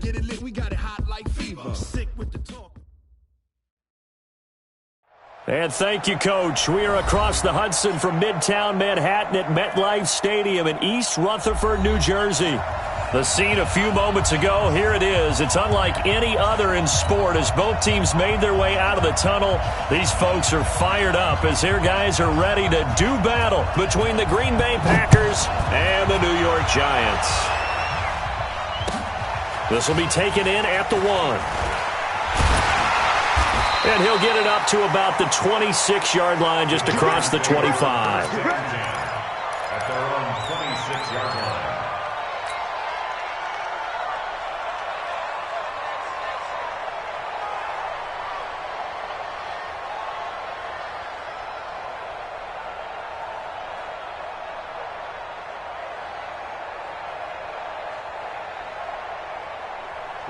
get it lit, we got it hot like fever. I'm sick with the talk. And thank you, Coach. We are across the Hudson from Midtown Manhattan at MetLife Stadium in East Rutherford, New Jersey. The scene a few moments ago, here it is. It's unlike any other in sport as both teams made their way out of the tunnel. These folks are fired up as their guys are ready to do battle between the Green Bay Packers and the New York Giants. This will be taken in at the 1. And he'll get it up to about the 26-yard line just across the 25. At their own 26-yard line.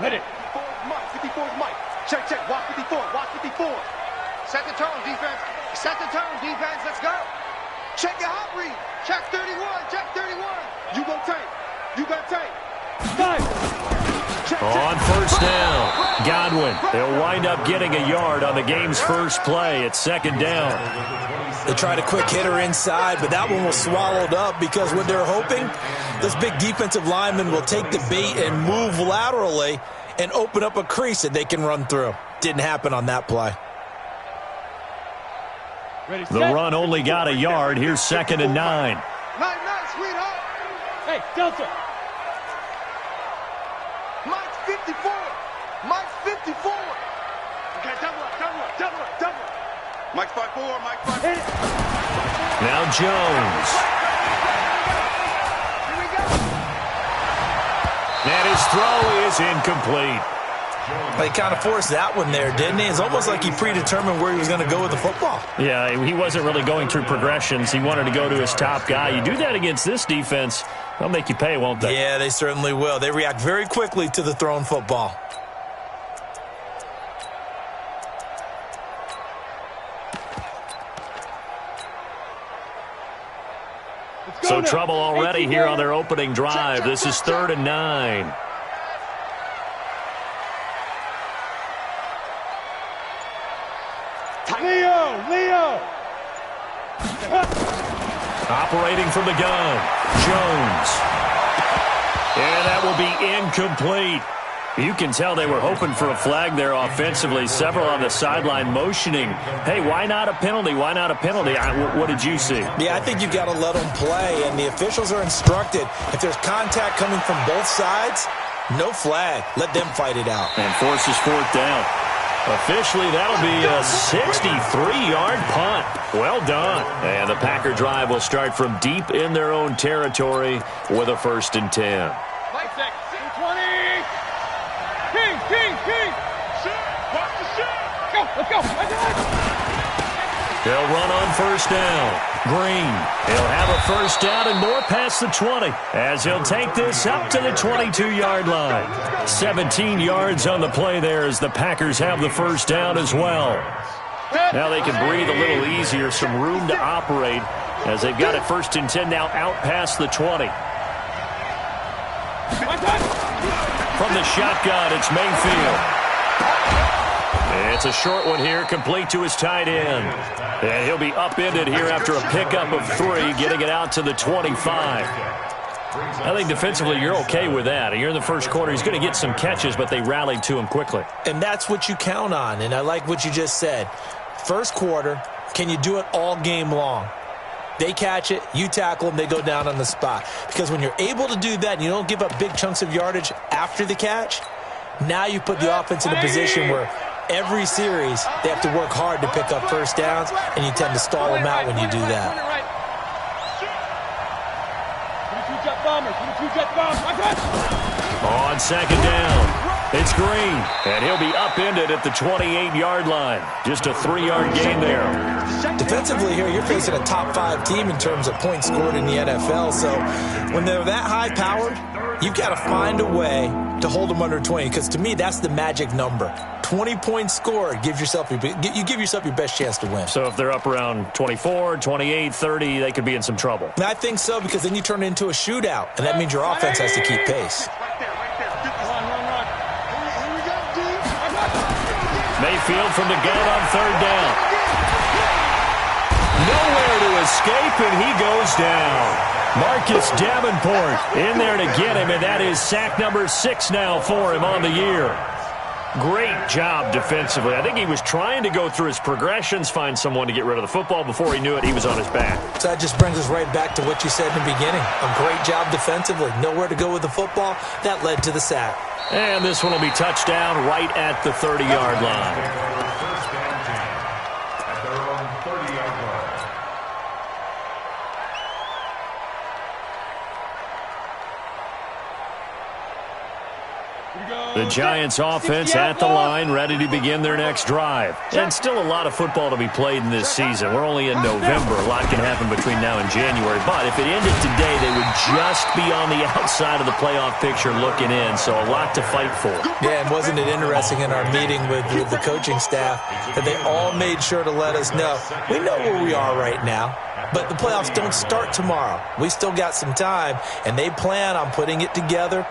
Ready. 54 is Mike. Check, check. Watch 54. Watch 54. Set the tone, defense. Set the tone, defense. Let's go. Check your hot read. Check 31. Check 31. You go tank. You got tank. On first down, Godwin. They'll wind up getting a yard on the game's first play at second down. They tried a quick hitter inside, but that one was swallowed up because what they're hoping, this big defensive lineman will take the bait and move laterally and open up a crease that they can run through. Didn't happen on that play. The run only got a yard. Here's second and 9. 9, sweetheart. Hey, Delta. Mike's 54. Mike's 54. Okay, double up. Mike's 5'4", Mike's 5'4". Now Jones. Here we go. And his throw is incomplete. He kind of forced that one there, didn't he? It's almost like he predetermined where he was going to go with the football. Yeah, he wasn't really going through progressions. He wanted to go to his top guy. You do that against this defense, they'll make you pay, won't they? Yeah, they certainly will. They react very quickly to the thrown football. So trouble already here on their opening drive. This is 3rd and 9. Leo! Operating from the gun, Jones. And that will be incomplete. You can tell they were hoping for a flag there offensively. Several on the sideline motioning, hey, why not a penalty? Why not a penalty? What did you see? Yeah, I think you've got to let them play, and the officials are instructed. If there's contact coming from both sides, no flag. Let them fight it out. And forces 4th down. Officially, that'll be a 63-yard punt. Well done. And the Packer drive will start from deep in their own territory with a 1st and 10. King. Watch the shot. Let's go. They'll run on first down. Green. He'll have a first down and more past the 20 as he'll take this up to the 22-yard line. 17 yards on the play there as the Packers have the first down as well. Now they can breathe a little easier, some room to operate as they've got it 1st and 10 now out past the 20. From the shotgun, it's Mayfield. It's a short one here, complete to his tight end. And he'll be upended here after a pickup of 3, getting it out to the 25. I think defensively you're okay with that. You're in the first quarter. He's going to get some catches, but they rallied to him quickly. And that's what you count on, and I like what you just said. First quarter, can you do it all game long? They catch it, you tackle them, they go down on the spot. Because when you're able to do that and you don't give up big chunks of yardage after the catch, now you put the offense in a position where every series they have to work hard to pick up first downs, and you tend to stall them out when you do that. On second down, it's Green, and he'll be upended at the 28-yard line. Just a 3-yard gain there. Defensively here, you're facing a top-5 team in terms of points scored in the NFL, so when they're that high-powered, you've got to find a way to hold them under 20, because to me, that's the magic number. 20 points scored, you give yourself your best chance to win. So if they're up around 24, 28, 30, they could be in some trouble. And I think so, because then you turn it into a shootout, and that means your offense has to keep pace. Mayfield from the gun on third down. Nowhere to escape, and he goes down. Marcus Davenport in there to get him, and that is sack number 6 now for him on the year. Great job defensively. I think he was trying to go through his progressions, find someone to get rid of the football. Before he knew it, he was on his back. So that just brings us right back to what you said in the beginning. A great job defensively. Nowhere to go with the football. That led to the sack. And this one will be touchdown right at the 30-yard line. The Giants offense at the line, ready to begin their next drive. And still a lot of football to be played in this season. We're only in November. A lot can happen between now and January. But if it ended today, they would just be on the outside of the playoff picture looking in. So a lot to fight for. Yeah, and wasn't it interesting in our meeting with the coaching staff that they all made sure to let us know, we know where we are right now. But the playoffs don't start tomorrow. We still got some time, and they plan on putting it together,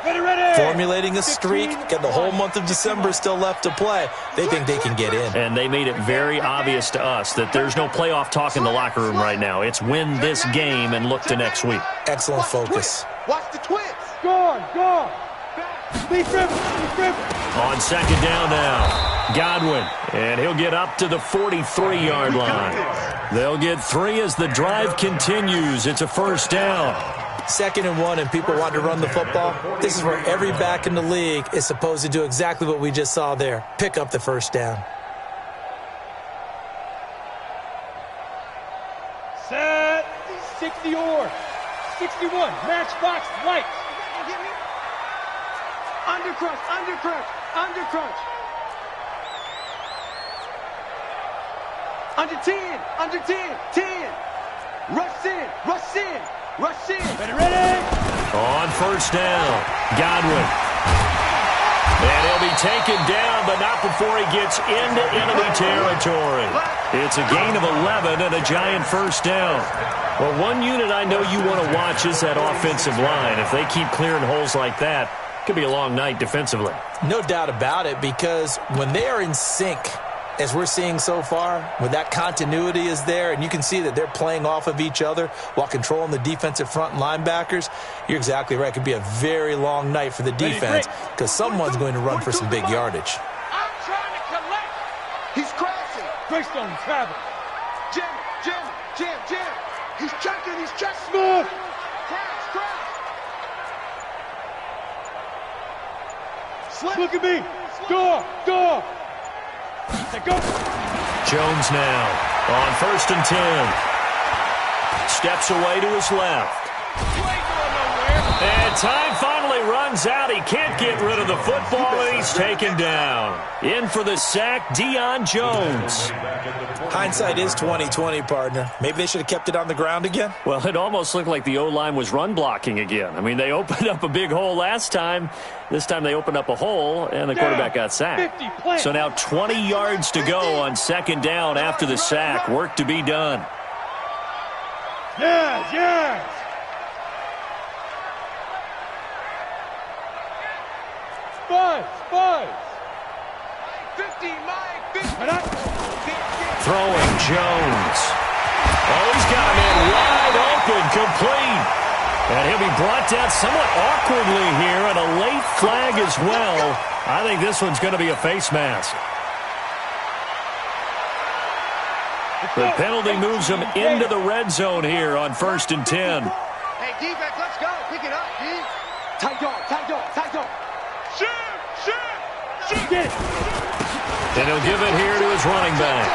formulating a streak, and the whole month of December still left to play. They think they can get in. And they made it very obvious to us that there's no playoff talk in the locker room right now. It's win this game and look to next week. Excellent focus. Watch the twins. Go on. On second down now, Godwin, and he'll get up to the 43-yard line. They'll get 3 as the drive continues. It's a first down. 2nd and 1, and people want to run the football. This is where every back in the league is supposed to do exactly what we just saw there. Pick up the first down. Set. 60 or 61. Matchbox lights. Undercrunch. Under 10. 10. Rush in. Ready. On first down, Godwin. And he'll be taken down, but not before he gets into enemy territory. It's a gain of 11 and a Giant first down. Well, one unit I know you want to watch is that offensive line. If they keep clearing holes like that, it could be a long night defensively. No doubt about it, because when they are in sync, as we're seeing so far, when that continuity is there, and you can see that they're playing off of each other while controlling the defensive front and linebackers, you're exactly right. It could be a very long night for the defense because someone's going to run for some big yardage. I'm trying to collect. He's crashing. Greystone travel. Jim. He's checking. Smooth. Crash. Slip. Look at me. Go. Go. Jones now on 1st and 10. Steps away to his left. And time finally runs out. He can't get rid of the football, and he's taken down. In for the sack, Deion Jones. Hindsight is 20/20, partner. Maybe they should have kept it on the ground again. Well, it almost looked like the O-line was run blocking again. I mean, they opened up a big hole last time. This time they opened up a hole, and the quarterback got sacked. So now 20 yards to go on second down after the sack. Work to be done. Yes. Buzz. 50, Mike. 50. Throwing Jones. Oh, he's got him in wide open, complete. And he'll be brought down somewhat awkwardly here, and a late flag as well. I think this one's going to be a face mask. The penalty moves him into the red zone here on 1st and 10. Hey, defense, let's go. Pick it up, D. Tight dog. Shoot. Get it. And he'll give it here to his running back.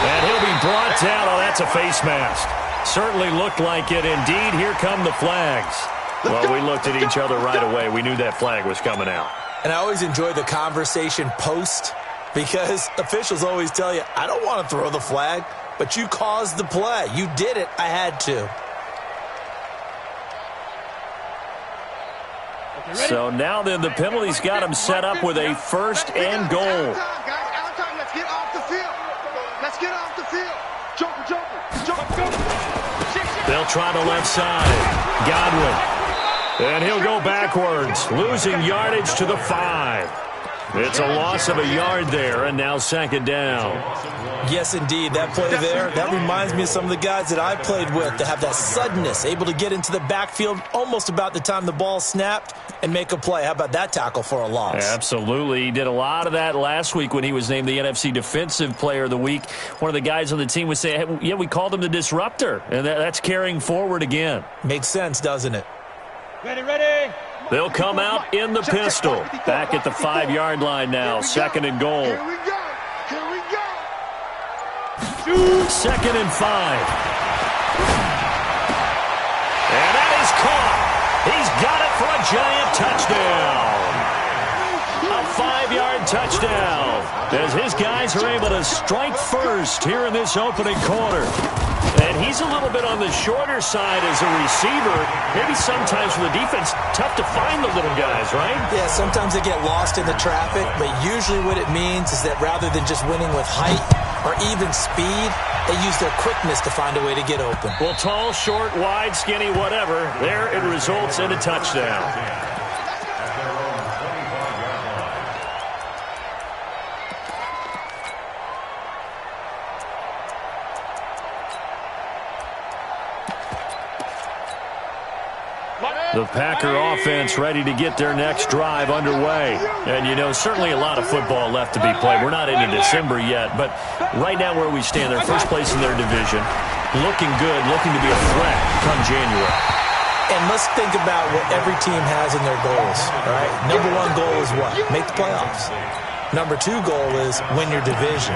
And he'll be brought down. Oh, that's a face mask. Certainly looked like it. Indeed, here come the flags. Well, we looked at each other right away. We knew that flag was coming out. And I always enjoy the conversation post, because officials always tell you, I don't want to throw the flag, but you caused the play. You did it. I had to. So now then, the penalty's got him set up with a 1st and goal. Out of time. Let's get off the field. Joker. They'll try the left side. Godwin. And he'll go backwards, losing yardage to the 5. It's a loss of a yard there, and now second down. Yes, indeed. That play there, that reminds me of some of the guys that I played with that have that suddenness, able to get into the backfield almost about the time the ball snapped and make a play. How about that tackle for a loss? Absolutely. He did a lot of that last week when he was named the NFC Defensive Player of the Week. One of the guys on the team would say, hey, yeah, we called him the disruptor, and that's carrying forward again. Makes sense, doesn't it? Ready, ready. They'll come out in the pistol. Back at the 5-yard line now. Second and goal. Here we go. Here we go. Second and 5. And that is caught. He's got it for a giant touchdown. A 5-yard touchdown as his guys are able to strike first here in this opening quarter. And he's a little bit on the shorter side as a receiver. Maybe sometimes for the defense, tough to find the little guys, right? Yeah, sometimes they get lost in the traffic, but usually what it means is that rather than just winning with height or even speed, they use their quickness to find a way to get open. Well, tall, short, wide, skinny, whatever, there it results in a touchdown. The Packer offense ready to get their next drive underway. And, you know, certainly a lot of football left to be played. We're not into December yet, but right now where we stand, they're first place in their division. Looking good, looking to be a threat come January. And let's think about what every team has in their goals, all right? Number 1 goal is what? Make the playoffs. Number 2 goal is win your division.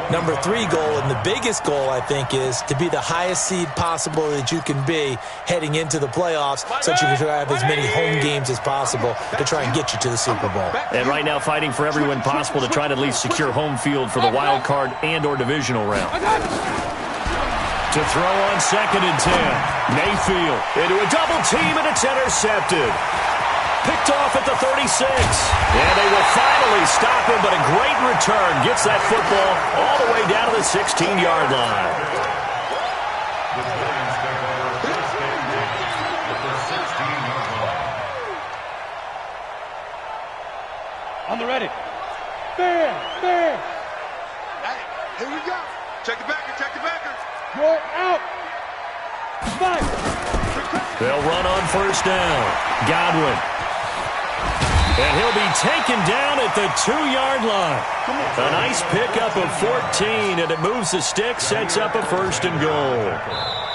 Number 3 goal, and the biggest goal, I think, is to be the highest seed possible that you can be heading into the playoffs so that you can have as many home games as possible to try and get you to the Super Bowl. And right now fighting for every win possible to try to at least secure home field for the wild card and or divisional round. To throw on second and 10. Mayfield into a double team, and it's intercepted. Picked off at the 36. And they will finally stop him, but a great return gets that football all the way down to the 16-yard line. On the ready. Bam, bam. Here we go. Check the backer, check the backer. You're out. 5. They'll run on first down. Godwin. And he'll be taken down at the 2-yard line. A nice pickup of 14, and it moves the stick, sets up a first and goal.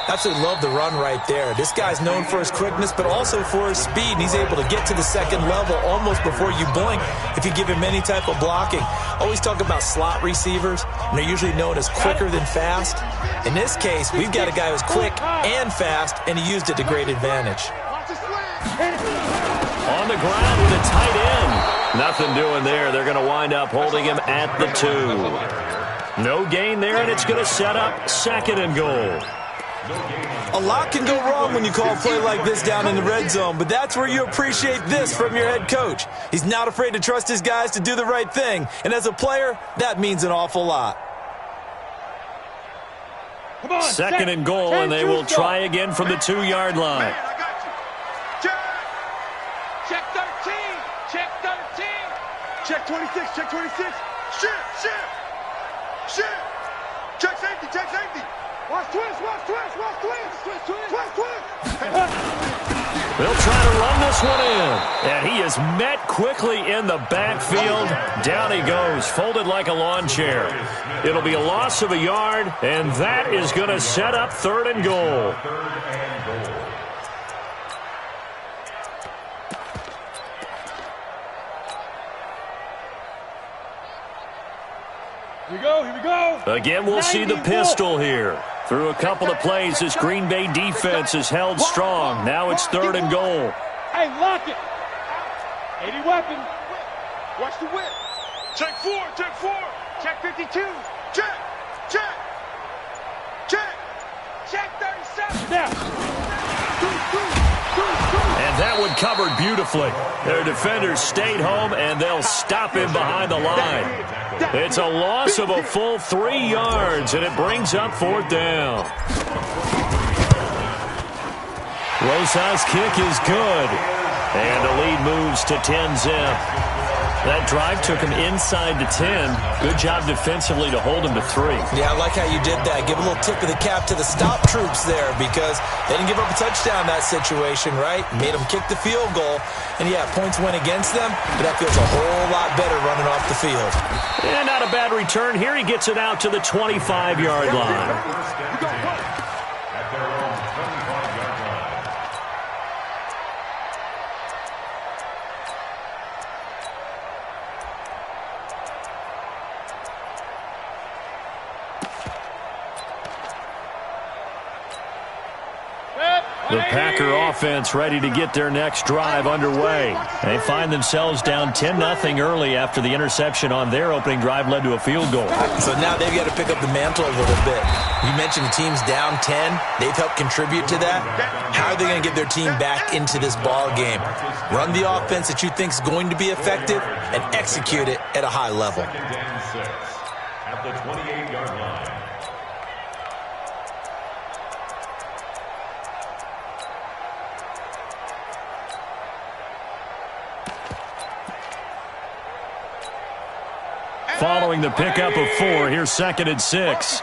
Absolutely love the run right there. This guy's known for his quickness, but also for his speed. And he's able to get to the second level almost before you blink if you give him any type of blocking. Always talk about slot receivers, and they're usually known as quicker than fast. In this case, we've got a guy who's quick and fast, and he used it to great advantage. On the ground with a tight end. Nothing doing there. They're going to wind up holding him at the 2. No gain there, and it's going to set up second and goal. A lot can go wrong when you call a play like this down in the red zone, but that's where you appreciate this from your head coach. He's not afraid to trust his guys to do the right thing, and as a player, that means an awful lot. Come on, Second and goal, and they will try again from the 2-yard line. Man, I got you. Check 13. Check 13. Check 26. Check 26. Shift. Check safety. Check safety. Watch twist. They'll try to run this one in. And he is met quickly in the backfield. Down he goes, folded like a lawn chair. It'll be a loss of a yard, and that is going to set up third and goal. Here we go. Again, we'll see the pistol here. Through a couple of plays, this Green Bay defense is held strong. Now it's third and goal. Hey, lock it. 80 weapon. Watch the whip. Check 4. Check 52. Check 37. Now. And that one covered beautifully. Their defenders stayed home, and they'll stop him behind the line. It's a loss of a full 3 yards, and it brings up fourth down. Rosas' kick is good, and the lead moves to 10-zip. That drive took him inside the 10. Good job defensively to hold him to 3. Yeah, I like how you did that. Give a little tip of the cap to the stop troops there because they didn't give up a touchdown in that situation, right? Made them kick the field goal. And, yeah, points went against them, but that feels a whole lot better running off the field. And not a bad return. Here he gets it out to the 25-yard line. The Packer offense ready to get their next drive underway. They find themselves down 10-0 early after the interception on their opening drive led to a field goal. So now they've got to pick up the mantle a little bit. You mentioned the team's down 10. They've helped contribute to that. How are they going to get their team back into this ball game? Run the offense that you think is going to be effective and execute it at a high level. At the 28-yard line. Following the pickup of 4, here's 2nd and 6.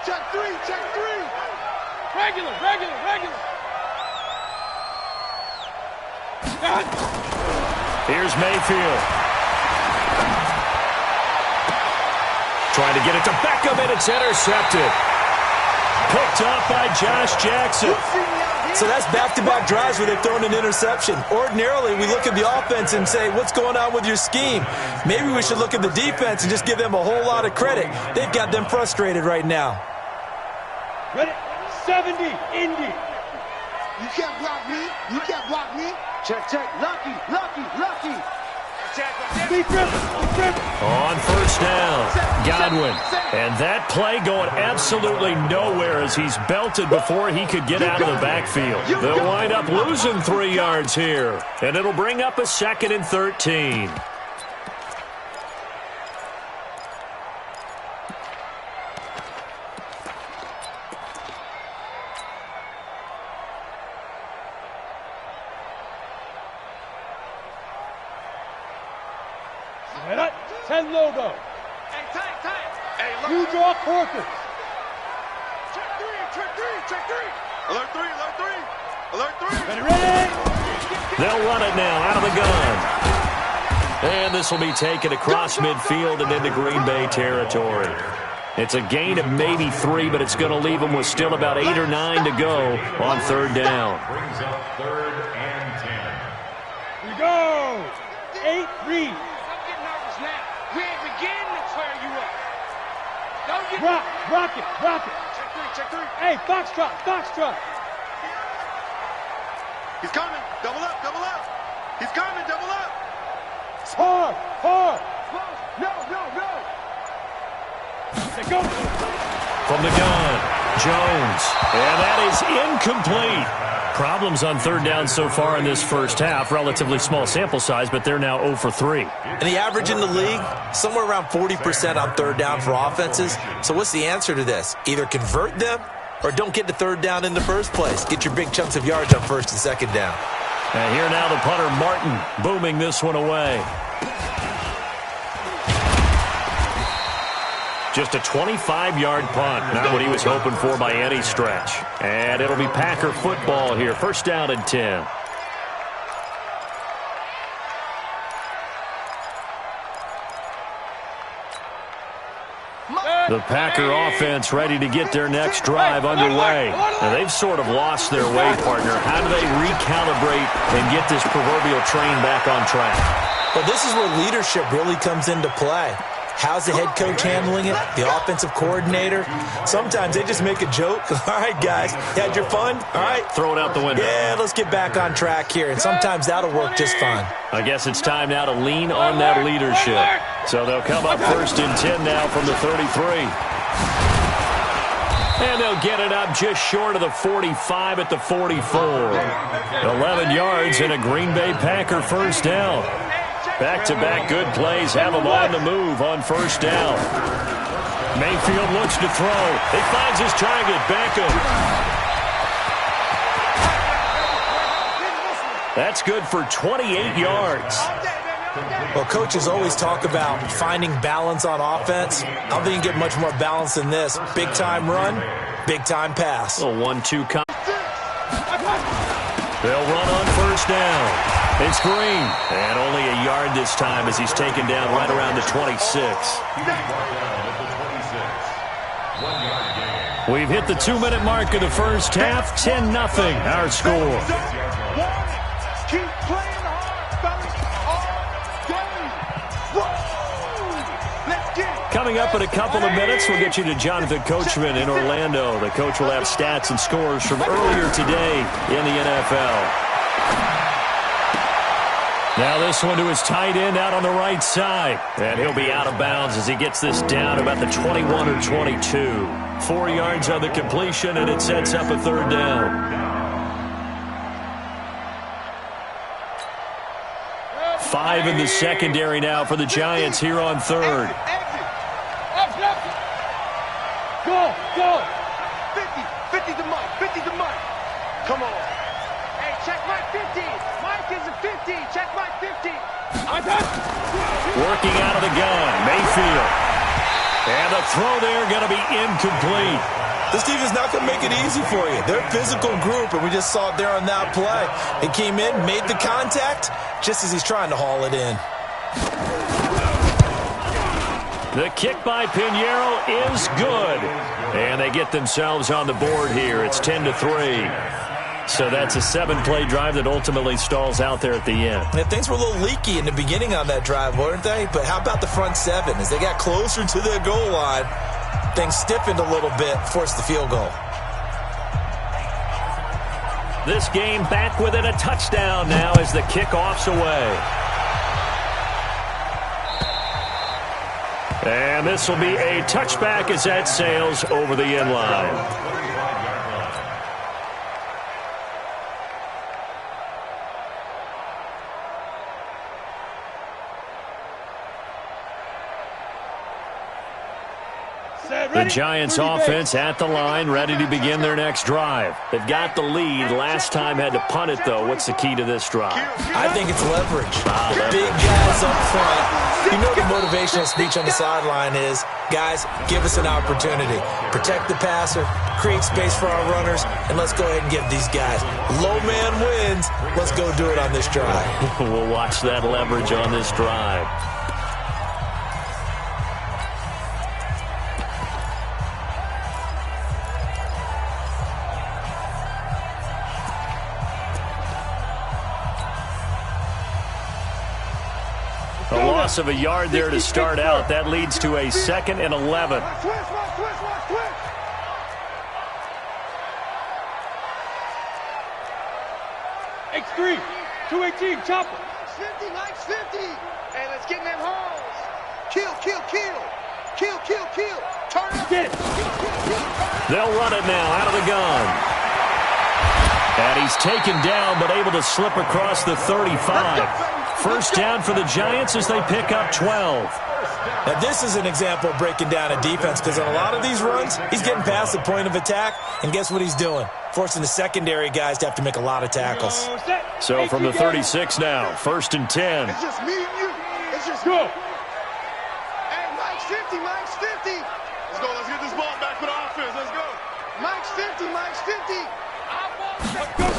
Check three. Regular. Here's Mayfield. Trying to get it to Beckham, and it's intercepted. Picked up by Josh Jackson. So that's back-to-back drives where they've thrown an interception. Ordinarily, we look at the offense and say, what's going on with your scheme? Maybe we should look at the defense and just give them a whole lot of credit. They've got them frustrated right now. Ready? 70, Indy. You can't block me. Check. Lucky. On first down, Godwin. And that play going absolutely nowhere as he's belted before he could get out of the backfield. They'll wind up losing 3 yards here. And it'll bring up a 2nd and 13. Head up. 10 logo. Hey, tight. You draw quarters. Check three. Alert three. Ready? They'll run it now out of the gun. And this will be taken across midfield and into Green Bay territory. It's a gain of maybe 3, but it's going to leave them with still about 8 or 9 to go on 3rd down. Brings up 3rd and 10. We go. 8-3. We ain't beginning to clear you up. Don't get Rock it. Check three. Hey, Foxtrot. He's coming. Double up. He's coming. Double up. Hard. No. They go. From the gun, Jones. And that is incomplete. Problems on 3rd down so far in this first half. Relatively small sample size, but they're now 0 for 3. And the average in the league, somewhere around 40% on 3rd down for offenses. So what's the answer to this? Either convert them or don't get to 3rd down in the first place. Get your big chunks of yards on 1st and 2nd down. And here now the punter, Martin, booming this one away. Just a 25-yard punt. Not what he was hoping for by any stretch. And it'll be Packer football here. 1st down and 10. The Packer offense ready to get their next drive underway. Now, they've sort of lost their way, partner. How do they recalibrate and get this proverbial train back on track? Well, this is where leadership really comes into play. How's the head coach handling it? The offensive coordinator? Sometimes they just make a joke. All right, guys, you had your fun? All right. Throw it out the window. Yeah, let's get back on track here. And sometimes that'll work just fine. I guess it's time now to lean on that leadership. So they'll come up 1st and 10 now from the 33. And they'll get it up just short of the 45 at the 44. 11 yards and a Green Bay Packer 1st down. Back-to-back good plays have him on the move on 1st down. Mayfield looks to throw. He finds his target, Beckham. That's good for 28 yards. Well, coaches always talk about finding balance on offense. I don't think you get much more balance than this. Big-time run, big-time pass. A 1-2 They'll run on first down. It's Green. And only a yard this time as he's taken down right around the 26. We've hit the 2-minute mark of the first half. 10-0 our score. Keep playing hard, fellas. Let's get it. Coming up in a couple of minutes, we'll get you to Jonathan Coachman in Orlando. The coach will have stats and scores from earlier today in the NFL. Now this one to his tight end out on the right side. And he'll be out of bounds as he gets this down about the 21 or 22. 4 yards on the completion, and it sets up a third down. 5 in the secondary now for the Giants here on third. Go, go. 50 to Mike, 50 to Mike. Come on. Hey, check Mike 50. Mike is a 50. Check Mike 50. Working out of the gun, Mayfield. And the throw there going to be incomplete. This team is not going to make it easy for you. They're a physical group, and we just saw it there on that play. He came in, made the contact, just as he's trying to haul it in. The kick by Pinheiro is good. And they get themselves on the board here. It's 10-3. So that's a 7-play drive that ultimately stalls out there at the end. And things were a little leaky in the beginning on that drive, weren't they? But how about the front 7? As they got closer to the goal line, things stiffened a little bit, forced the field goal. This game back within a touchdown now as the kickoff's away. And this will be a touchback as that sails over the end line. The Giants offense at the line, ready to begin their next drive. They've got the lead. Last time had to punt it, though. What's the key to this drive? I think it's leverage. Big guys up front. You know the motivational speech on the sideline is, guys, give us an opportunity. Protect the passer, create space for our runners, and let's go ahead and give these guys. Low man wins. Let's go do it on this drive. We'll watch that leverage on this drive. A loss of a yard there to start out. That leads to a 2nd and 11. X3, 218, chopper. 50, Mike's 50. Hey, let's get in them holes. Kill, kill, kill. Kill, kill, kill. Turn it. Get it. They'll run it now out of the gun. And he's taken down but able to slip across the 35. First down for the Giants as they pick up 12. Now, this is an example of breaking down a defense because on a lot of these runs, he's getting past the point of attack, and guess what he's doing? Forcing the secondary guys to have to make a lot of tackles. So from the 36 now, 1st and 10. It's just me and you. It's just Go. Hey, Mike's 50, Mike's 50. Let's go, let's get this ball back for the offense. Let's go. Mike's 50, Mike's 50. Let's go.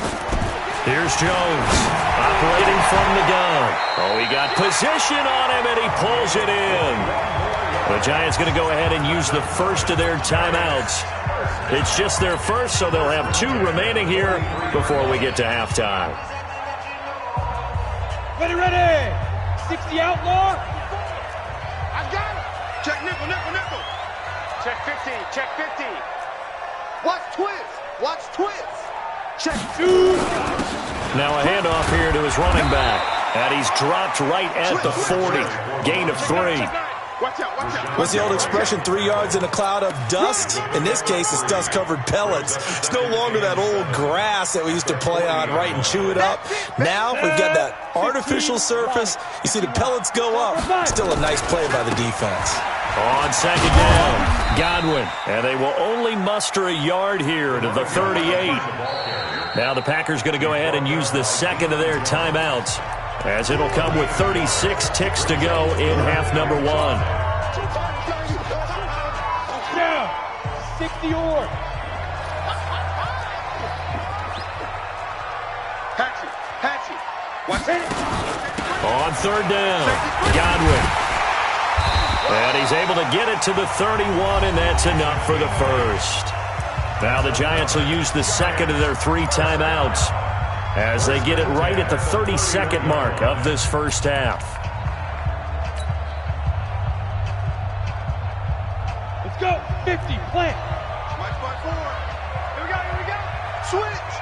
Here's Jones, operating from the gun. Oh, he got position on him, and he pulls it in. The Giants going to go ahead and use the first of their timeouts. It's just their first, so they'll have 2 remaining here before we get to halftime. Ready, ready. 60 outlaw. I got it. Check nickel, nickel, nickel. Check 50, check 50. Watch twist, watch twist. Check 2. Now a handoff here to his running back. And he's dropped right at the 40. Gain of 3. Watch out, watch out. What's the old expression, 3 yards in a cloud of dust? In this case, it's dust-covered pellets. It's no longer that old grass that we used to play on, right, and chew it up. Now we've got that artificial surface. You see the pellets go up. Still a nice play by the defense. On 2nd down, Godwin. And they will only muster a yard here to the 38. Now the Packers going to go ahead and use the second of their timeouts, as it'll come with 36 ticks to go in half number one. Down. 60 or. Patchy. Watch it. On third down, Godwin. And he's able to get it to the 31, and that's enough for the first. Now the Giants will use the second of their 3 timeouts as they get it right at the 32nd mark of this first half. Let's go. 50. Plant. Watch by 4. Here we go. Switch.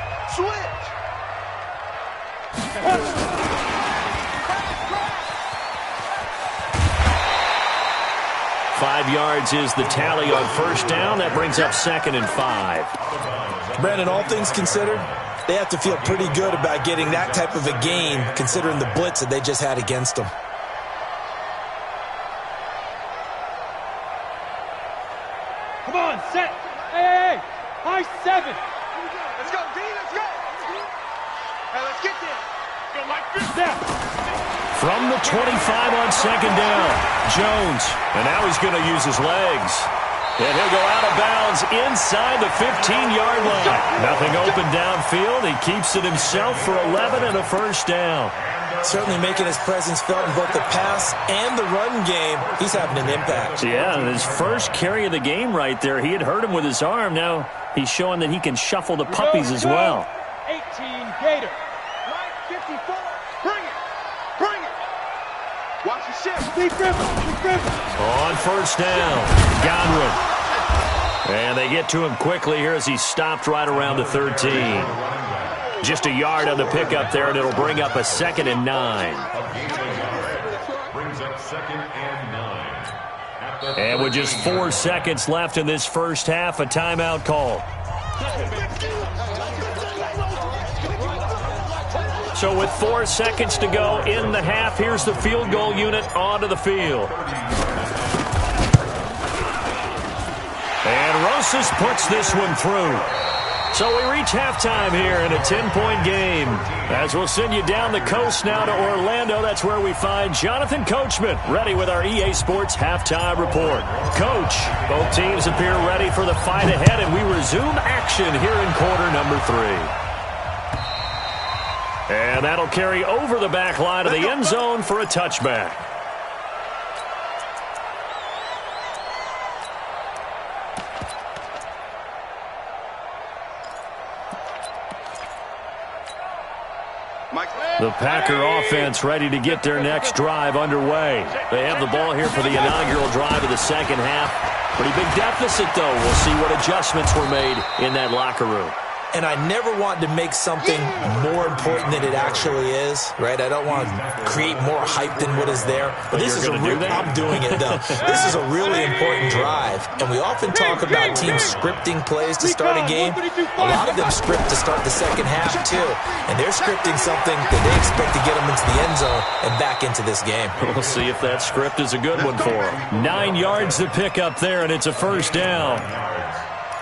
5 yards is the tally on first down. That brings up 2nd and 5. Brandon, all things considered, they have to feel pretty good about getting that type of a gain considering the blitz that they just had against them. Come on, set. Hey. High 7. Let's go, D. Let's go. Hey, let's get there. Go like this. Snap. From the 25 on second down, Jones. And now he's going to use his legs. And he'll go out of bounds inside the 15-yard line. Nothing open downfield. He keeps it himself for 11 and a first down. Certainly making his presence felt in both the pass and the run game. He's having an impact. Yeah, and his first carry of the game right there, he had hurt him with his arm. Now he's showing that he can shuffle the puppies as well. 18 Gator. Line 54. Bring it. Watch the shift. Steve Griffin. On first down, Godwin. And they get to him quickly here as he stopped right around the 13. Just a yard on the pickup there, and it'll bring up a 2nd and 9. Brings up 2nd and 9. And with just 4 seconds left in this first half, a timeout call. So with 4 seconds to go in the half, here's the field goal unit onto the field. And Rosas puts this one through. So we reach halftime here in a 10-point game. As we'll send you down the coast now to Orlando, that's where we find Jonathan Coachman ready with our EA Sports halftime report. Coach, both teams appear ready for the fight ahead, and we resume action here in quarter number 3. And that'll carry over the back line of the end zone for a touchback. The Packer offense ready to get their next drive underway. They have the ball here for the inaugural drive of the second half. Pretty big deficit, though. We'll see what adjustments were made in that locker room. And I never want to make something more important than it actually is, right? I don't want to create more hype than what is there. But this is I'm doing it, though. This is a really important drive. And we often talk about teams scripting plays to start a game. A lot of them script to start the second half, too. And they're scripting something that they expect to get them into the end zone and back into this game. We'll see if that script is a good one for them. 9 yards to pick up there, and it's a first down.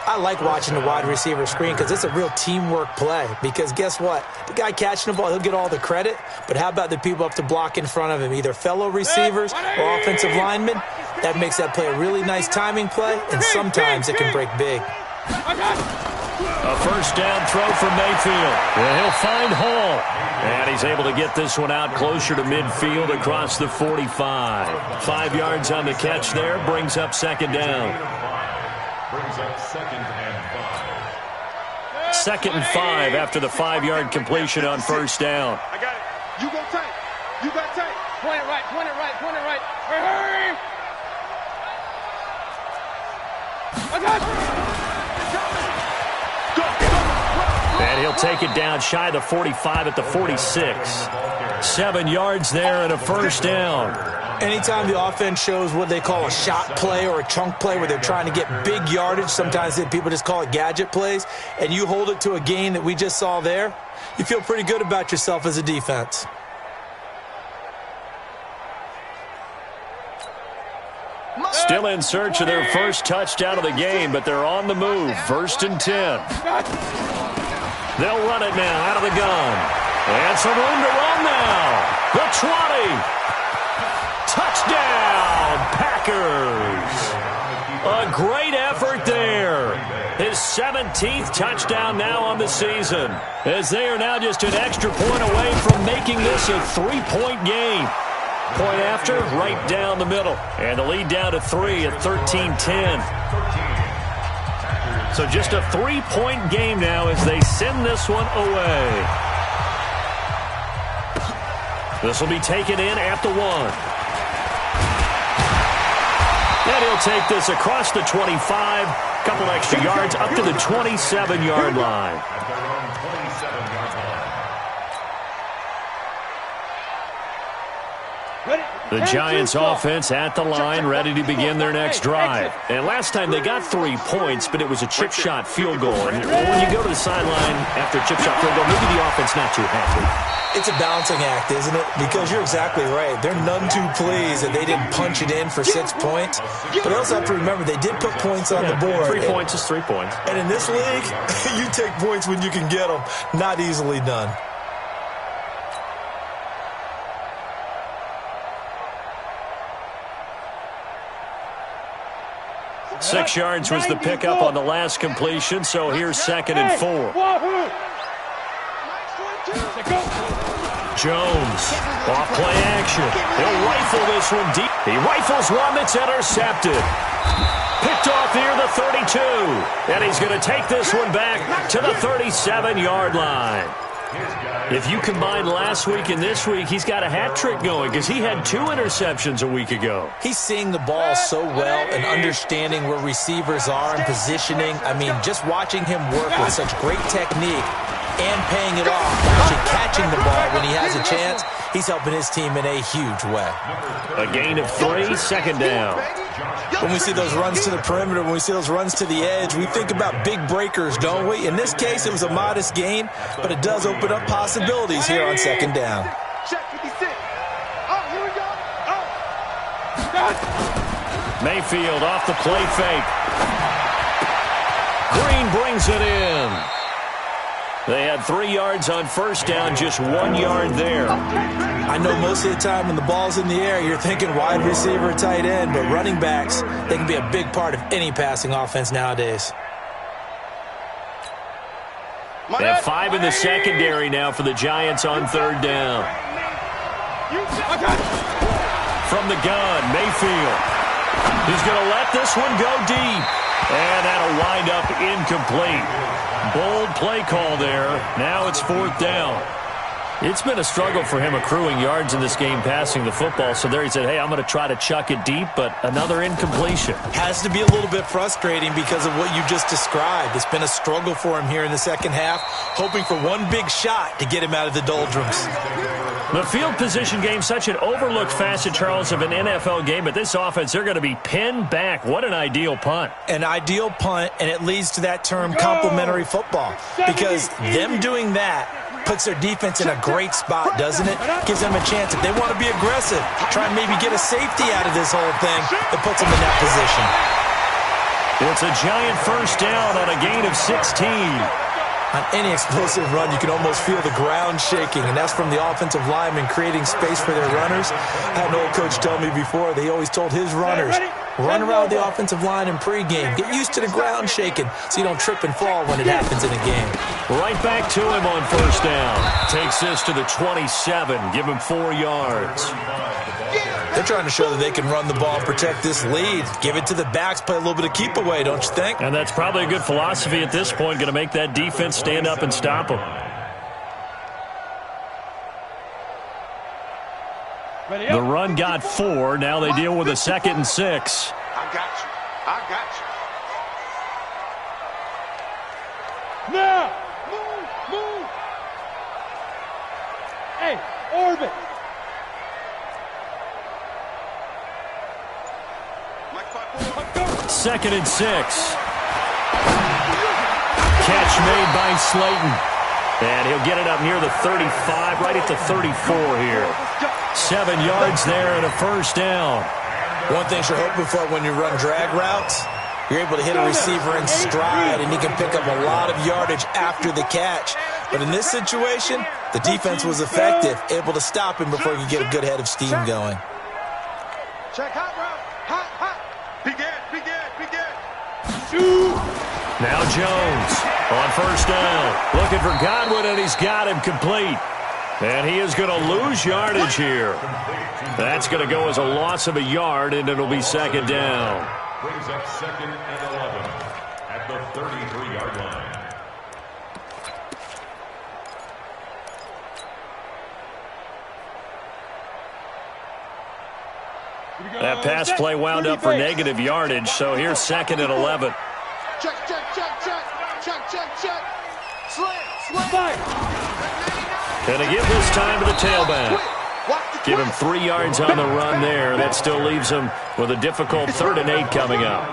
I like watching the wide receiver screen because it's a real teamwork play. Because guess what? The guy catching the ball, he'll get all the credit. But how about the people up to block in front of him, either fellow receivers or offensive linemen? That makes that play a really nice timing play, and sometimes it can break big. A first down throw from Mayfield. Well, he'll find Hall. And he's able to get this one out closer to midfield across the 45. 5 yards on the catch there, brings up second down. Brings up 2nd and 5. 2nd and 5 after the 5-yard completion on first down. I got it. You go tight. You got tight. Point it right. Hurry. I got you. And he'll take it down shy of the 45 at the 46. 7 yards there and a first down. Anytime the offense shows what they call a shot play or a chunk play where they're trying to get big yardage, sometimes people just call it gadget plays, and you hold it to a gain that we just saw there, you feel pretty good about yourself as a defense. Still in search of their first touchdown of the game, but they're on the move. 1st and 10. They'll run it now out of the gun. And some room to run now. The 20. Touchdown, Packers. A great effort there. His 17th touchdown now on the season, as they are now just an extra point away from making this a 3-point game. Point after, right down the middle. And the lead down to 3 at 13-10. So just a 3-point game now as they send this one away. This will be taken in at the 1. And he'll take this across the 25, couple extra yards up to the 27-yard line. The Giants offense at the line, ready to begin their next drive. And last time they got 3 points, but it was a chip shot field goal. And when you go to the sideline after a chip shot field goal, maybe the offense not too happy. It's a balancing act, isn't it? Because you're exactly right. They're none too pleased that they didn't punch it in for 6 points. But I also have to remember they did put points on the board. 3 points is 3 points. And in this league, you take points when you can get them. Not easily done. Six yards was the pickup on the last completion, so here's 2nd and 4. Jones, off play action. He'll rifle this one deep. He rifles one that's intercepted. Picked off near the 32. And he's going to take this one back to the 37-yard line. If you combine last week and this week, he's got a hat trick going because he had 2 interceptions a week ago. He's seeing the ball so well and understanding where receivers are and positioning. I mean, just watching him work with such great technique and paying it off, actually catching the ball when he has a chance, he's helping his team in a huge way. A gain of 3, 2nd down. When we see those runs to the perimeter, when we see those runs to the edge, we think about big breakers, don't we? In this case, it was a modest gain, but it does open up possibilities here on 2nd down. Check 56. Oh, here we go. Oh. Mayfield off the play fake. Green brings it in. They had 3 yards on 1st down, just 1 yard there. I know most of the time when the ball's in the air, you're thinking wide receiver, tight end, but running backs, they can be a big part of any passing offense nowadays. They have 5 in the secondary now for the Giants on 3rd down. From the gun, Mayfield. He's going to let this one go deep. And that'll wind up incomplete. Bold play call there. Now it's 4th down. It's been a struggle for him accruing yards in this game passing the football. So there he said, hey, I'm going to try to chuck it deep, but another incompletion. Has to be a little bit frustrating because of what you just described. It's been a struggle for him here in the 2nd half, hoping for one big shot to get him out of the doldrums. The field position game, such an overlooked facet, Charles, of an NFL game, but this offense, they're going to be pinned back. What an ideal punt. An ideal punt, and it leads to that term complementary football, because them doing that puts their defense in a great spot, doesn't it? Gives them a chance. If they want to be aggressive, try and maybe get a safety out of this whole thing, it puts them in that position. It's a Giant 1st down on a gain of 16. On any explosive run, you can almost feel the ground shaking, and that's from the offensive linemen creating space for their runners. I had an old coach tell me before, they always told his runners, run around the offensive line in pregame. Get used to the ground shaking so you don't trip and fall when it happens in a game. Right back to him on 1st down. Takes this to the 27. Give him 4 yards. They're trying to show that they can run the ball and protect this lead. Give it to the backs, play a little bit of keep away, don't you think? And that's probably a good philosophy at this point, going to make that defense stand up and stop them. The run got 4. Now they deal with a 2nd and 6. I got you. I got you. Now! Move! Hey, orbit! 2nd and 6. Catch made by Slayton. And he'll get it up near the 35, right at the 34 here. 7 yards there and a 1st down. One thing you're hoping for when you run drag routes, You're able to hit a receiver in stride, and he can pick up a lot of yardage after the catch. But in this situation, the defense was effective, able to stop him before he could get a good head of steam going. Check hot route. Hot. Begin. Now Jones on first down. Looking for Godwin, and he's got him complete. And he is going to lose yardage here. That's going to go as a loss of a yard, and it'll be second down. Brings up 2nd and 11 at the 33-yard line. That pass play wound up for negative yardage, so here's 2nd and 11. Check. Slam. Going to give this time to the tailback. Give him 3 yards on the run there. That still leaves him with a difficult 3rd and 8 coming up.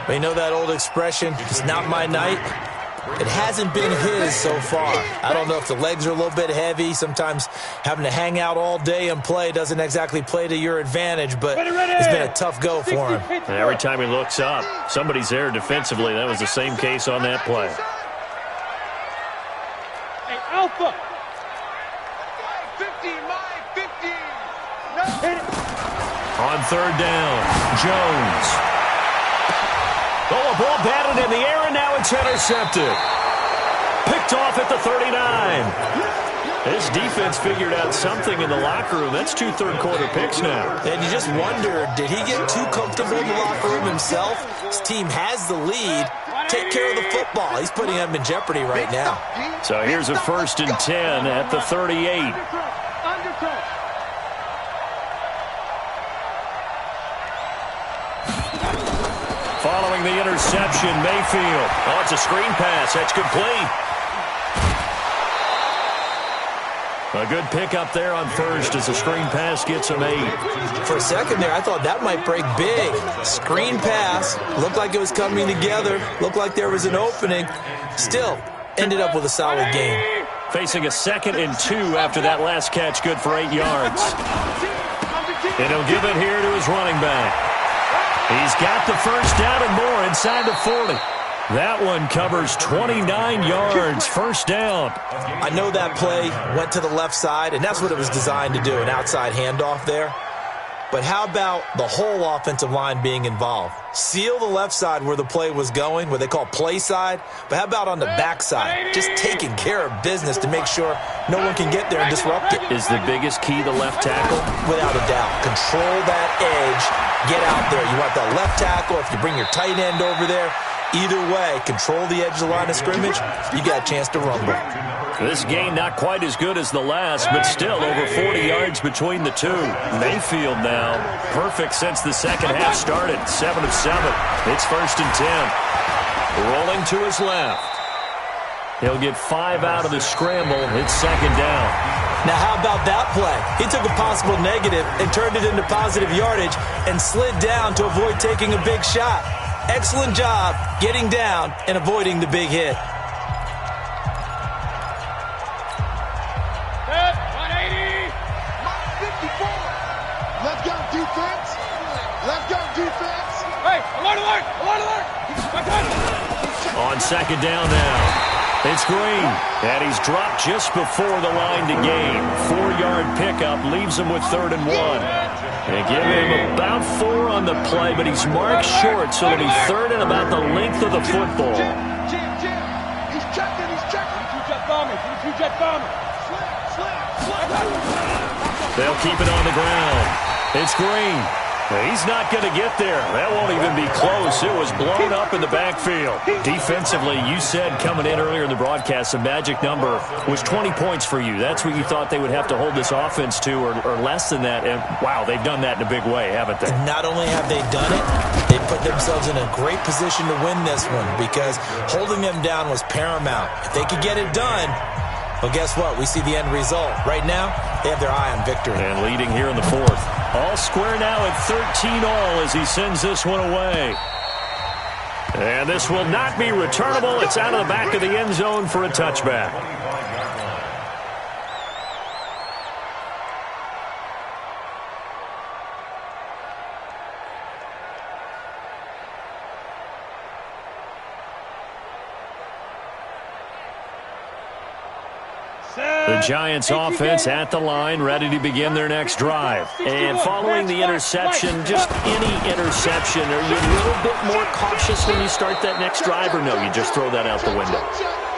We know that old expression, it's not my night. It hasn't been his so far. I don't know if the legs are a little bit heavy. Sometimes having to hang out all day and play doesn't exactly play to your advantage, but it's been a tough go for him. And every time he looks up, somebody's there defensively. That was the same case on that play. Hey, Alpha. 15. On 3rd down, Jones. Oh, a ball batted in the air, and now it's intercepted. Picked off at the 39. This defense figured out something in the locker room. That's 2 third-quarter picks now. And you just wonder, did he get too comfortable in the locker room himself? His team has the lead. Take care of the football. He's putting him in jeopardy right now. So here's a 1st and 10 at the 38. Following the interception, Mayfield. Oh, it's a screen pass. That's complete. A good pickup there on first as the screen pass gets him 8. For a second there, I thought that might break big. Screen pass. Looked like it was coming together. Looked like there was an opening. Still, ended up with a solid game. Facing a 2nd and 2 after that last catch, good for 8 yards. And he'll give it here to his running back. He's got the first down and more inside the 40. That one covers 29 yards, first down. I know that play went to the left side, and that's what it was designed to do, an outside handoff there. But how about the whole offensive line being involved? Seal the left side where the play was going, what they call play side. But how about on the back side? Just taking care of business to make sure no one can get there and disrupt it. Is the biggest key the left tackle? Without a doubt. Control that edge. Get out there. You want that left tackle. If you bring your tight end over there, either way, control the edge of the line of scrimmage, you got a chance to rumble. This game not quite as good as the last, but still over 40 yards between the two. Mayfield now, perfect since the second half started. 7 of 7. It's 1st and 10. Rolling to his left. He'll get 5 out of the scramble. It's 2nd down. Now, how about that play? He took a possible negative and turned it into positive yardage and slid down to avoid taking a big shot. Excellent job getting down and avoiding the big hit. 180. 54. Let's go, defense. Let's go, defense. Hey, alert. On 2nd down now. It's Green, and he's dropped just before the line to gain. 4-yard pickup leaves him with 3rd and 1. They give him about 4 on the play, but he's marked short, so it'll be 3rd and about the length of the football. Jim. He's checking. Two-jet bomber. They'll keep it on the ground. It's Green. He's not going to get there. That won't even be close. It was blown up in the backfield. Defensively, you said coming in earlier in the broadcast, the magic number was 20 points for you. That's what you thought they would have to hold this offense to, or less than that. And, wow, they've done that in a big way, haven't they? And not only have they done it, they put themselves in a great position to win this one because holding them down was paramount. If they could get it done, well, guess what? We see the end result. Right now, they have their eye on victory. And leading here in the 4th. All square now at 13 all as he sends this one away. And this will not be returnable. It's out of the back of the end zone for a touchback. The Giants offense at the line, ready to begin their next drive. And following the interception, just any interception, are you a little bit more cautious when you start that next drive, or no, you just throw that out the window?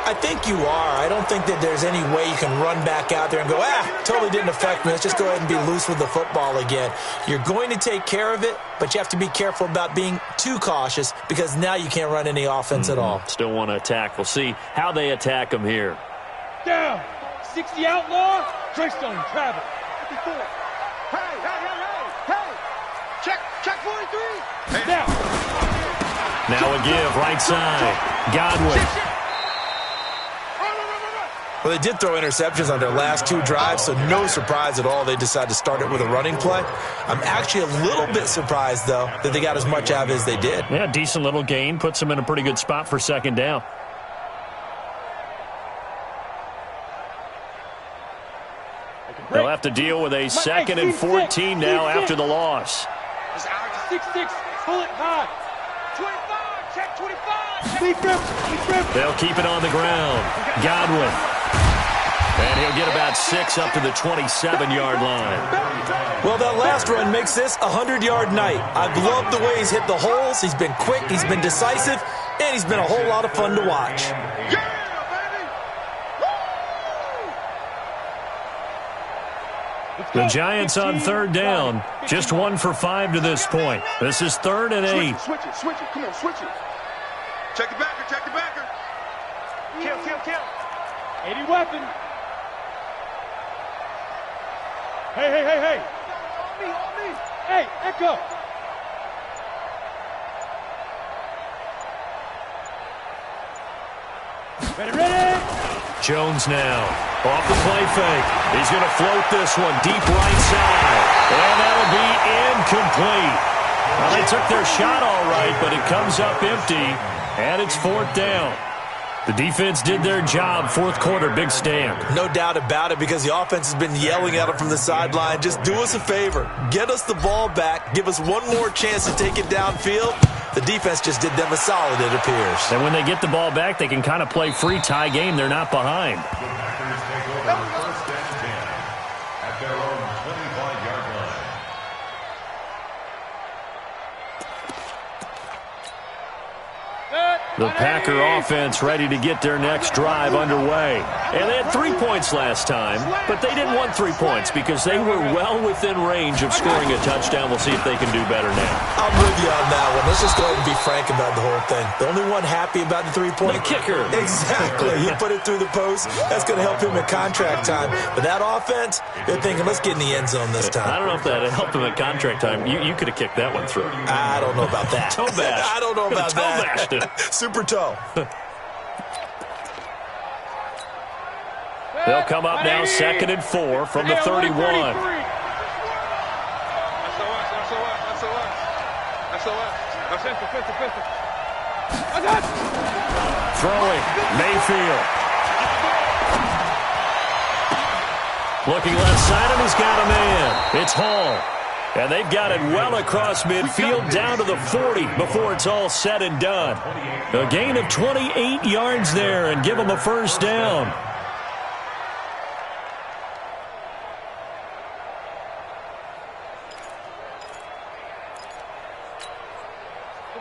I think you are. I don't think that there's any way you can run back out there and go, totally didn't affect me. Let's just go ahead and be loose with the football again. You're going to take care of it, but you have to be careful about being too cautious because now you can't run any offense at all. Still want to attack. We'll see how they attack them here. Down. 60 outlaw. Dragstone travel. 54. Hey. Check 43. Now. Now a give, right side. Godwin. Well, they did throw interceptions on their last two drives, so no surprise at all they decided to start it with a running play. I'm actually a little bit surprised, though, that they got as much out of it as they did. Yeah, decent little gain. Puts them in a pretty good spot for second down. They'll have to deal with a 2nd and 14 now after the loss. 6-6. Pull it high. 25. Check 25. They'll keep it on the ground. Godwin. And he'll get about 6 up to the 27-yard line. Well, that last run makes this a 100-yard night. I've loved the way he's hit the holes. He's been quick, he's been decisive, and he's been a whole lot of fun to watch. The Giants on 3rd down. Just 1 for 5 to this point. This is 3rd and 8. Switch it. Come on, switch it. Check the backer. Kill. 80 weapon. Hey. On me. Hey, Echo. Ready. Jones now. Off the play fake. He's going to float this one deep right side. And that'll be incomplete. Well, they took their shot all right, but it comes up empty, and it's 4th down. The defense did their job. 4th quarter, big stand. No doubt about it, because the offense has been yelling at them from the sideline. Just do us a favor. Get us the ball back. Give us one more chance to take it downfield. The defense just did them a solid, it appears. And when they get the ball back, they can kind of play free tie game. They're not behind. The Packers take over 1st and 10 at their own 25-yard line. The Packer offense ready to get their next drive underway. And they had 3 points last time, but they didn't want 3 points because they were well within range of scoring a touchdown. We'll see if they can do better now. I'm with you on that one. Let's just go ahead and be frank about the whole thing. The only one happy about the 3-point kicker. Exactly. He put it through the post. That's going to help him in contract time. But that offense, they're thinking, let's get in the end zone this time. I don't know if that helped him at contract time. You could have kicked that one through. I don't know about that. Toe bash. I don't know about toe that. bashed it. Super toe. They'll come up now 2nd and 4 from the 31. That's Throwing. Mayfield. Looking left side, and he's got a man. It's Hall. And they've got it well across midfield down to the 40 before it's all said and done. A gain of 28 yards there and give them a 1st down.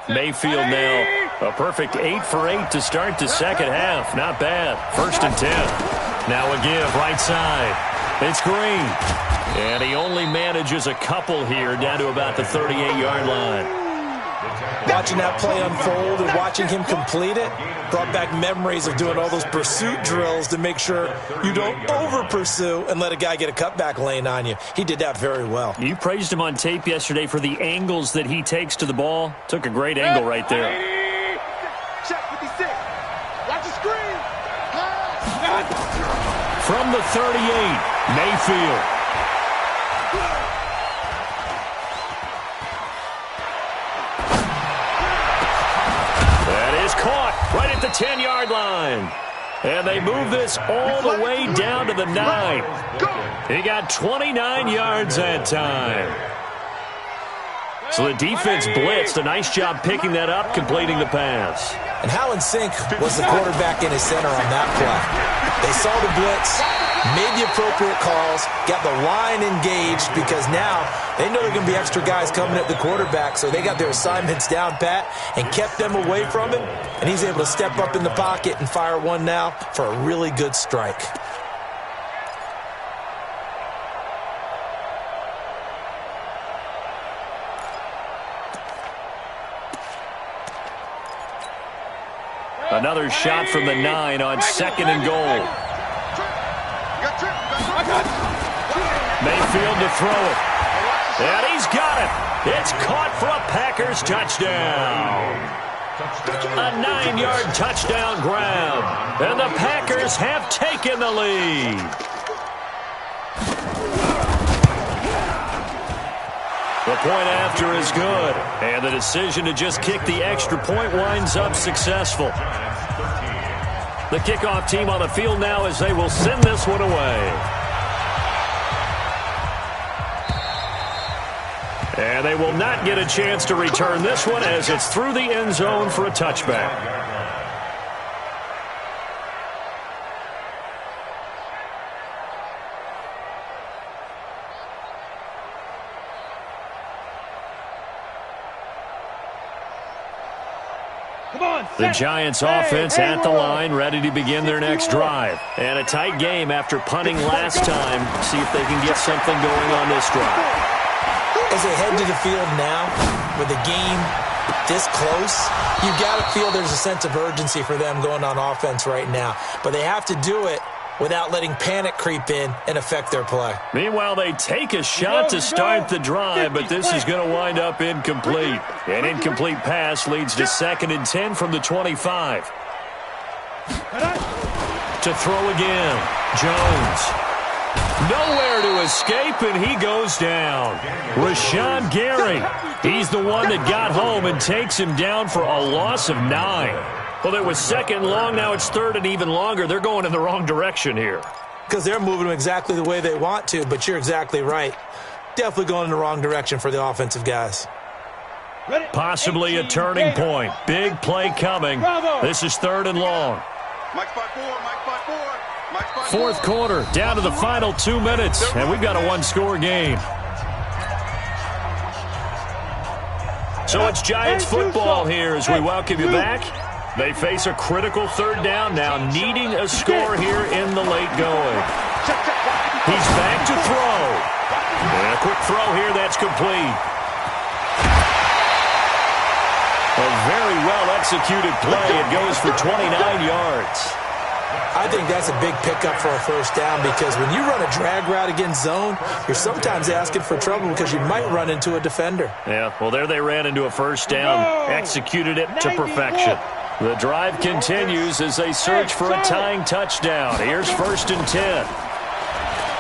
Mayfield now a perfect 8 for 8 to start the second half. Not bad. 1st and 10. Now a give right side. It's Green. And he only manages a couple here down to about the 38-yard line. Watching that play unfold and watching him complete it brought back memories of doing all those pursuit drills to make sure you don't over-pursue and let a guy get a cutback lane on you. He did that very well. You praised him on tape yesterday for the angles that he takes to the ball. Took a great angle right there. Check 56. Watch the screen. From the 38, Mayfield. That is caught right at the 10-yard line. And they move this all the way down to the 9. He got 29 yards that time. So the defense blitzed. A nice job picking that up, completing the pass. And how in sync was the quarterback in his center on that play? They saw the blitz, made the appropriate calls, got the line engaged, because now they know there are going to be extra guys coming at the quarterback, so they got their assignments down pat and kept them away from him, and he's able to step up in the pocket and fire one now for a really good strike. Another shot from the 9 on 2nd and goal. Mayfield to throw it. And he's got it. It's caught for a Packers touchdown. A 9-yard touchdown grab. And the Packers have taken the lead. The point after is good, and the decision to just kick the extra point winds up successful. The kickoff team on the field now as they will send this one away. And they will not get a chance to return this one as it's through the end zone for a touchback. The Giants offense at the line, ready to begin their next drive. And a tight game after punting last time. See if they can get something going on this drive. As they head to the field now, with the game this close, you've got to feel there's a sense of urgency for them going on offense right now. But they have to do it without letting panic creep in and affect their play. Meanwhile, they take a shot to start the drive, but this is going to wind up incomplete. An incomplete pass leads to 2nd and 10 from the 25. To throw again, Jones. Nowhere to escape, and he goes down. Rashawn Gary, he's the one that got home and takes him down for a loss of 9. Well, it was 2nd and long. Now it's 3rd and even longer. They're going in the wrong direction here. Because they're moving them exactly the way they want to, but you're exactly right. Definitely going in the wrong direction for the offensive guys. Possibly a turning point. Big play coming. This is 3rd and long. 4th quarter, down to the final 2 minutes, and we've got a one-score game. So it's Giants football here as we welcome you back. They face a critical 3rd down now, needing a score here in the late going. He's back to throw. And a quick throw here, that's complete. A very well-executed play. It goes for 29 yards. I think that's a big pickup for a 1st down, because when you run a drag route against zone, you're sometimes asking for trouble because you might run into a defender. Yeah, well, there they ran into a 1st down, executed it to perfection. The drive continues as they search for a tying touchdown. Here's 1st and 10.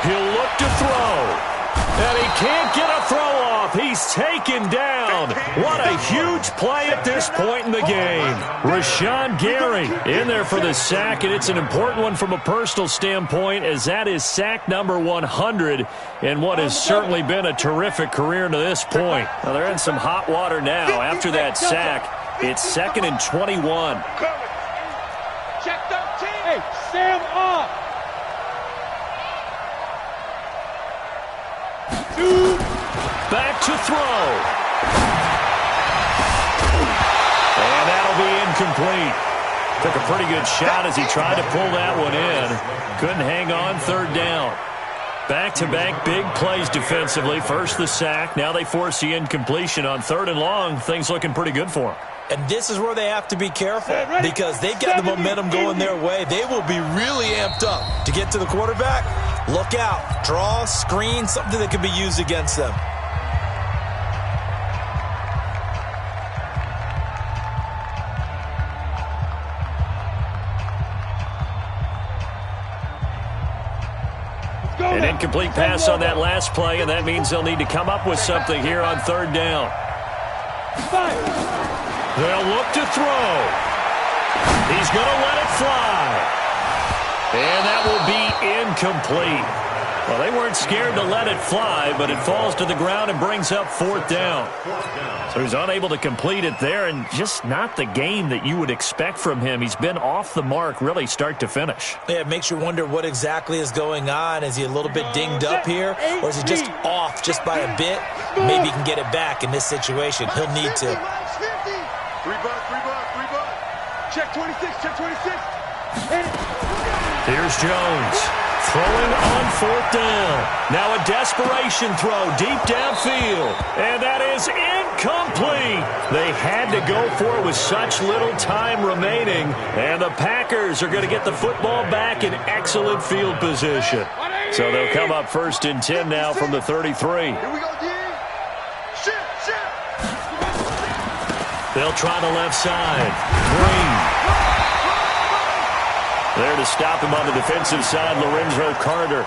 He'll look to throw. And he can't get a throw off. He's taken down. What a huge play at this point in the game. Rashawn Gary in there for the sack, and it's an important one from a personal standpoint, as that is sack number 100 in what has certainly been a terrific career to this point. Now, they're in some hot water now after that sack. It's 2nd and 21. Check 13. Hey, Sam up. Back to throw. And that'll be incomplete. Took a pretty good shot as he tried to pull that one in. Couldn't hang on, 3rd down. Back-to-back big plays defensively. First the sack. Now they force the incompletion on 3rd and long. Things looking pretty good for them. And this is where they have to be careful, because they've got the momentum going their way. They will be really amped up to get to the quarterback. Look out. Draw, screen, something that can be used against them. An incomplete pass on that last play, and that means they'll need to come up with something here on 3rd down. They'll look to throw. He's going to let it fly. And that will be incomplete. Well, they weren't scared to let it fly, but it falls to the ground and brings up 4th down. So he's unable to complete it there, and just not the game that you would expect from him. He's been off the mark really start to finish. Yeah, it makes you wonder what exactly is going on. Is he a little bit dinged up here, or is he just off just by a bit? Maybe he can get it back in this situation. He'll need to. 3 buck. Check 26, check 26. Here's Jones. Throwing on 4th down. Now a desperation throw deep downfield. And that is incomplete. They had to go for it with such little time remaining. And the Packers are going to get the football back in excellent field position. So they'll come up 1st and 10 now from the 33. Here we go, D. Shit. They'll try the left side. Green. There to stop him on the defensive side, Lorenzo Carter.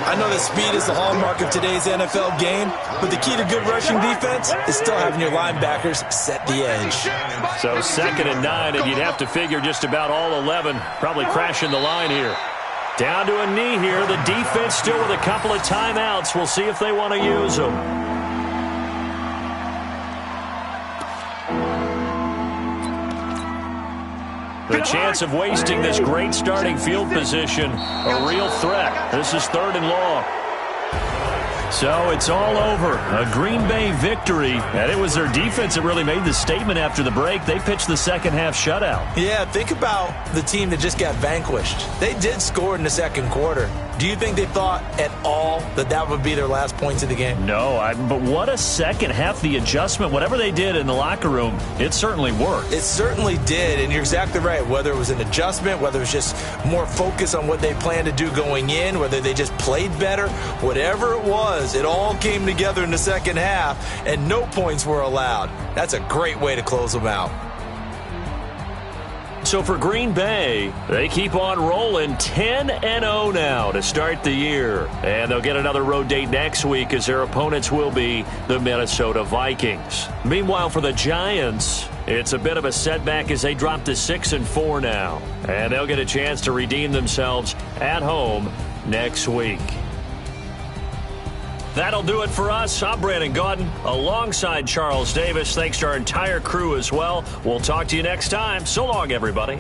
I know that speed is the hallmark of today's NFL game, but the key to good rushing defense is still having your linebackers set the edge. So 2nd and 9, and you'd have to figure just about all 11 probably crashing the line here. Down to a knee here. The defense still with a couple of timeouts. We'll see if they want to use them. The chance of wasting this great starting field position, a real threat. This is 3rd and long. So it's all over. A Green Bay victory, and it was their defense that really made the statement after the break. They pitched the second half shutout. Yeah, think about the team that just got vanquished. They did score in the second quarter. Do you think they thought at all that that would be their last points of the game? No, but what a second half. The adjustment, whatever they did in the locker room, it certainly worked. It certainly did, and you're exactly right. Whether it was an adjustment, whether it was just more focus on what they planned to do going in, whether they just played better, whatever it was, it all came together in the second half, and no points were allowed. That's a great way to close them out. So for Green Bay, they keep on rolling 10-0 now to start the year. And they'll get another road date next week as their opponents will be the Minnesota Vikings. Meanwhile, for the Giants, it's a bit of a setback as they drop to 6-4 now. And they'll get a chance to redeem themselves at home next week. That'll do it for us. I'm Brandon Gaudin alongside Charles Davis. Thanks to our entire crew as well. We'll talk to you next time. So long, everybody.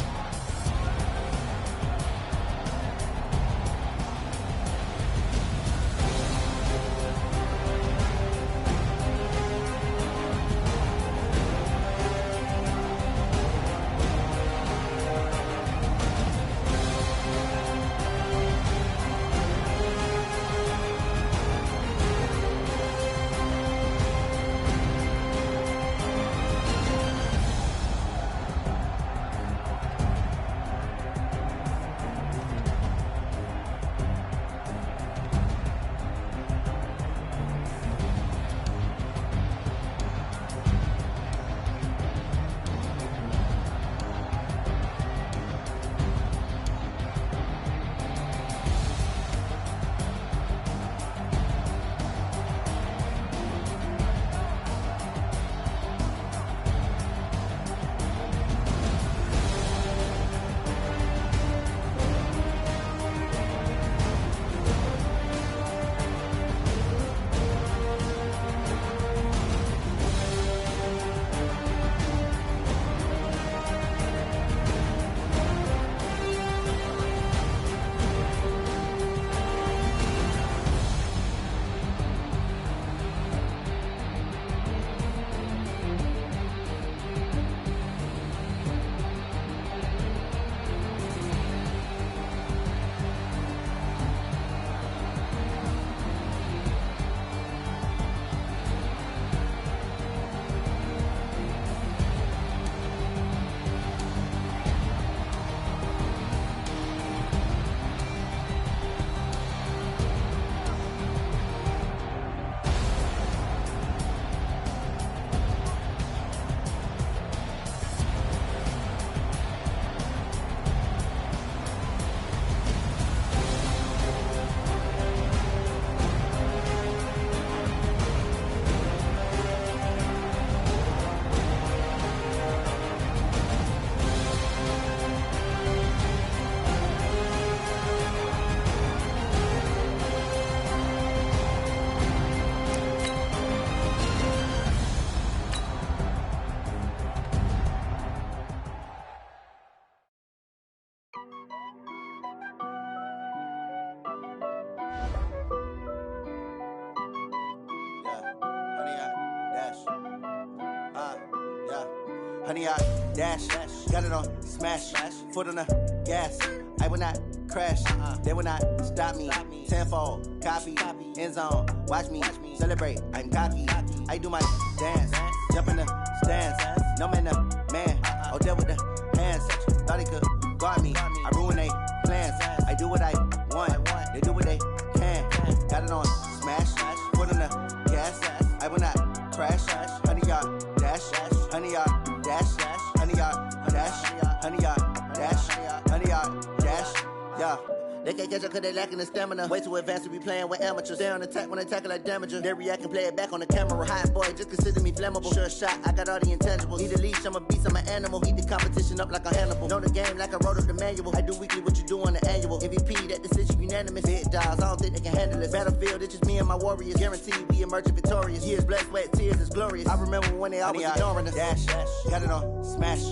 100-yard dash. Got it on smash. Foot on the gas. I will not crash. They will not stop me. Tenfold, copy, end zone. Watch me celebrate. I'm cocky. I do my dance. Jump in the stands. No man, the man. Oh, there with the hands. Thought he could guard me. I ruin they plans. I do what I want. They do what they can. Got it on smash. Foot on the gas. I will not crash. 100-yard dash. 100-yard dash. 100-yard dash. 100-yard dash. 100-yard dash. Yeah. They can't catch up cause they lacking the stamina. Way too advanced to be playing with amateurs. Stay on attack when they tackle like damager. They react and play it back on the camera. Hot boy, just consider me flammable. Sure shot, I got all the intangibles. Need a leash, I'm a beast, I'm an animal. Eat the competition up like a Hannibal. Know the game like I wrote up the manual. I do weekly what you do on the annual. MVP, that decision unanimous. Big dogs, I don't think they can handle it. Battlefield, it's just me and my warriors. Guaranteed we emerging victorious. Years, blood, sweat, tears, it's glorious. I remember when they always ignoring us. Dash, got it on smash.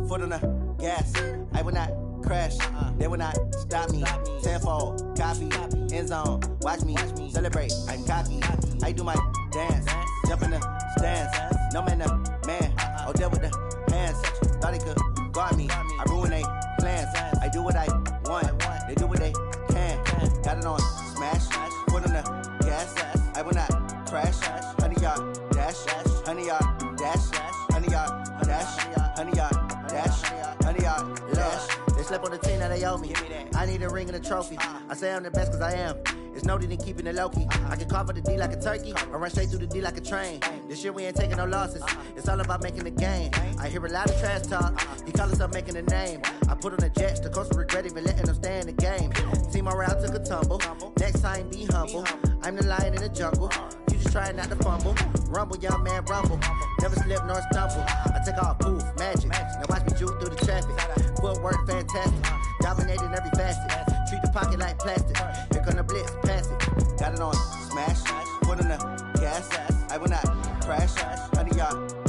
Foot on the gas. I will not crash. They will not stop me. Tenfold, copy, end zone. Watch me celebrate. I'm cocky. I do my dance. Jump in the stands. No man, the man. Oh, there with the hands. Thought he could guard me. I ruin they plans. I do what I want. They do what they can. Got it on smash. Foot on the gas. I will not crash. 100-yard dash. 100-yard dash. 100-yard dash. 100-yard dash. 100-yard dash. They slept on the team that they owe me. I need a ring and a trophy. I say I'm the best cause I am. It's noted in keeping it low-key. I can carve up the D like a turkey or run straight through the D like a train. This year we ain't taking no losses. It's all about making the game. I hear a lot of trash talk. He call himself making a name. I put on the Jets. The coach will regret even letting them stay in the game. Team morale took a tumble. Next time be humble. I'm the lion in the jungle. You just try not to fumble. Rumble, young man, rumble. Never slip nor stumble. I take off, poof, magic. Now watch me juke through the traffic. Footwork fantastic. Dominating every facet. Treat the pocket like plastic. Here come the blitz, pass it. Got it on smash. Foot on the gas. I will not crash. 100-yard